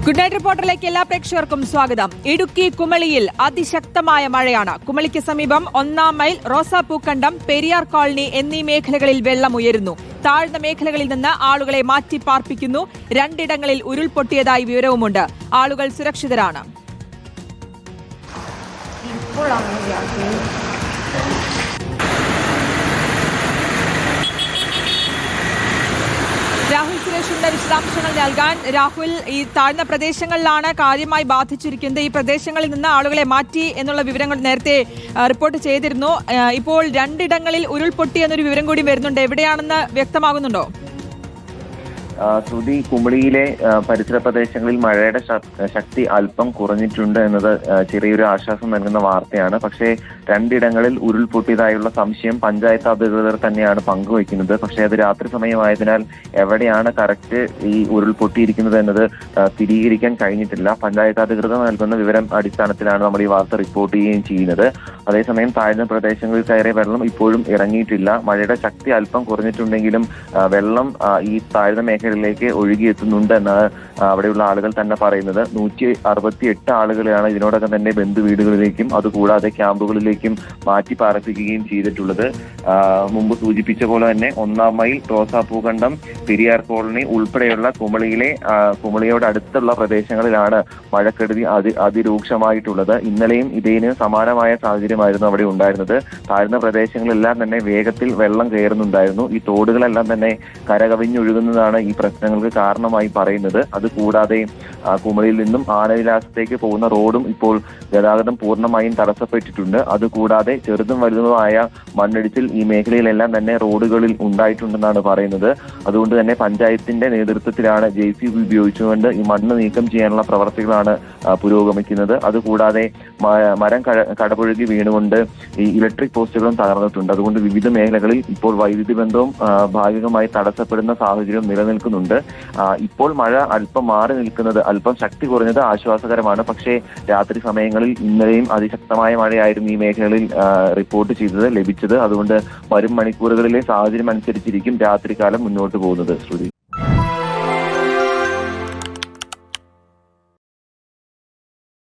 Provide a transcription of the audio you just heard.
Good night റിപ്പോർട്ടറിലേക്ക് എല്ലാ പ്രേക്ഷകർക്കും സ്വാഗതം. ഇടുക്കി കുമളിയിൽ അതിശക്തമായ മഴയാണ്. കുമളിക്ക് സമീപം 1-ാം മൈൽ, റോസാപ്പൂക്കണ്ടം, പെരിയാർ കോളനി എന്നീ മേഖലകളിൽ വെള്ളം ഉയരുന്നു. താഴ്ന്ന മേഖലകളിൽ നിന്ന് ആളുകളെ മാറ്റി പാർപ്പിക്കുന്നു. 2 ഇടങ്ങളിൽ ഉരുൾപൊട്ടിയതായി വിവരവുമുണ്ട്. ആളുകൾ സുരക്ഷിതരാണ്. രാഹുൽ സുരേഷിന്റെ വിശദാംശങ്ങൾ നൽകാൻ. രാഹുൽ, ഈ താഴ്ന്ന പ്രദേശങ്ങളിലാണ് കാര്യമായി ബാധിച്ചിരിക്കുന്നത്. ഈ പ്രദേശങ്ങളിൽ നിന്ന് ആളുകളെ മാറ്റി എന്നുള്ള വിവരങ്ങൾ നേരത്തെ റിപ്പോർട്ട് ചെയ്തിരുന്നു. ഇപ്പോൾ 2 ഇടങ്ങളിൽ ഉരുൾപൊട്ടി എന്നൊരു വിവരം കൂടി വരുന്നുണ്ട്. എവിടെയാണെന്ന് വ്യക്തമാകുന്നുണ്ടോ? ശ്രുതി, കുമളിയിലെ പരിസര പ്രദേശങ്ങളിൽ മഴയുടെ ശക്തി അല്പം കുറഞ്ഞിട്ടുണ്ട് എന്നത് ചെറിയൊരു ആശ്വാസം നൽകുന്ന വാർത്തയാണ്. പക്ഷേ 2 ഇടങ്ങളിൽ ഉരുൾപൊട്ടിയതായുള്ള സംശയം പഞ്ചായത്ത് അധികൃതർ തന്നെയാണ് പങ്കുവയ്ക്കുന്നത്. പക്ഷേ അത് രാത്രി സമയമായതിനാൽ എവിടെയാണ് കറക്റ്റ് ഈ ഉരുൾപൊട്ടിയിരിക്കുന്നത് എന്നത് സ്ഥിരീകരിക്കാൻ കഴിഞ്ഞിട്ടില്ല. പഞ്ചായത്ത് അധികൃതർ നൽകുന്ന വിവരം അടിസ്ഥാനത്തിലാണ് നമ്മൾ ഈ വാർത്ത റിപ്പോർട്ട് ചെയ്യുകയും ചെയ്യുന്നത്. അതേസമയം താഴ്ന്ന പ്രദേശങ്ങളിൽ കയറിയ വെള്ളം ഇപ്പോഴും ഇറങ്ങിയിട്ടില്ല. മഴയുടെ ശക്തി അല്പം കുറഞ്ഞിട്ടുണ്ടെങ്കിലും വെള്ളം ഈ താഴ്ന്ന മേഖലയിലേക്ക് ഒഴുകിയെത്തുന്നുണ്ട് എന്നാണ് അവിടെയുള്ള ആളുകൾ തന്നെ പറയുന്നത്. 168 ആളുകളെയാണ് ഇതിനോടകം തന്നെ ബന്ധു വീടുകളിലേക്കും അതുകൂടാതെ ക്യാമ്പുകളിലേക്കും മാറ്റി പാർപ്പിക്കുകയും ചെയ്തിട്ടുള്ളത്. മുമ്പ് സൂചിപ്പിച്ച പോലെ തന്നെ 1-ാം മൈൽ, റോസാപ്പൂക്കണ്ടം, പെരിയാർ കോളനി ഉൾപ്പെടെയുള്ള കുമളിയോട് അടുത്തുള്ള പ്രദേശങ്ങളിലാണ് മഴക്കെടുതി അതിരൂക്ഷമായിട്ടുള്ളത്. ഇന്നലെയും ഇതിന് സമാനമായ സാഹചര്യമായിരുന്നു അവിടെ ഉണ്ടായിരുന്നത്. താഴ്ന്ന പ്രദേശങ്ങളെല്ലാം തന്നെ വേഗത്തിൽ വെള്ളം കയറുന്നുണ്ടായിരുന്നു. ഈ തോടുകളെല്ലാം തന്നെ കരകവിഞ്ഞൊഴുകുന്നതാണ് ഈ പ്രശ്നങ്ങൾക്ക് കാരണമായി പറയുന്നത്. അതുകൂടാതെ കുമളിയിൽ നിന്നും ആനവിലാസത്തേക്ക് പോകുന്ന റോഡും ഇപ്പോൾ ഗതാഗതം പൂർണ്ണമായും തടസ്സപ്പെട്ടിട്ടുണ്ട്. അതുകൂടാതെ ചെറുതും വലുതുമായ മണ്ണിടിച്ചിൽ ഈ മേഖലയിലെല്ലാം തന്നെ റോഡുകളിൽ ഉണ്ടായിട്ടുണ്ടെന്നാണ് പറയുന്നത്. അതുകൊണ്ട് തന്നെ പഞ്ചായത്തിന്റെ നേതൃത്വത്തിലാണ് JCB ഉപയോഗിച്ചുകൊണ്ട് ഈ മണ്ണ് നീക്കം ചെയ്യാനുള്ള പ്രവർത്തികളാണ് പുരോഗമിക്കുന്നത്. അതുകൂടാതെ മരം കടപുഴകി വീണുകൊണ്ട് ഈ ഇലക്ട്രിക് പോസ്റ്റുകളും തകർന്നിട്ടുണ്ട്. അതുകൊണ്ട് വിവിധ മേഖലകളിൽ ഇപ്പോൾ വൈദ്യുതി ബന്ധവും ഭാഗികമായി തടസ്സപ്പെടുന്ന സാഹചര്യം നിലനിൽക്കുന്നുണ്ട്. ഇപ്പോൾ മഴ അല്പം മാറി നിൽക്കുന്നത്, അല്പം ശക്തി കുറഞ്ഞത് ആശ്വാസകരമാണ്. പക്ഷേ രാത്രി സമയങ്ങളിൽ ഇന്നലെയും അതിശക്തമായ മഴയായിരുന്നു ഈ മേഖലകളിൽ റിപ്പോർട്ട് ലഭിച്ചത്. അതുകൊണ്ട് വരും മണിക്കൂറുകളിലെ സാഹചര്യം അനുസരിച്ചിരിക്കും രാത്രികാലം മുന്നോട്ട് പോകുന്നത്. ശ്രുതി.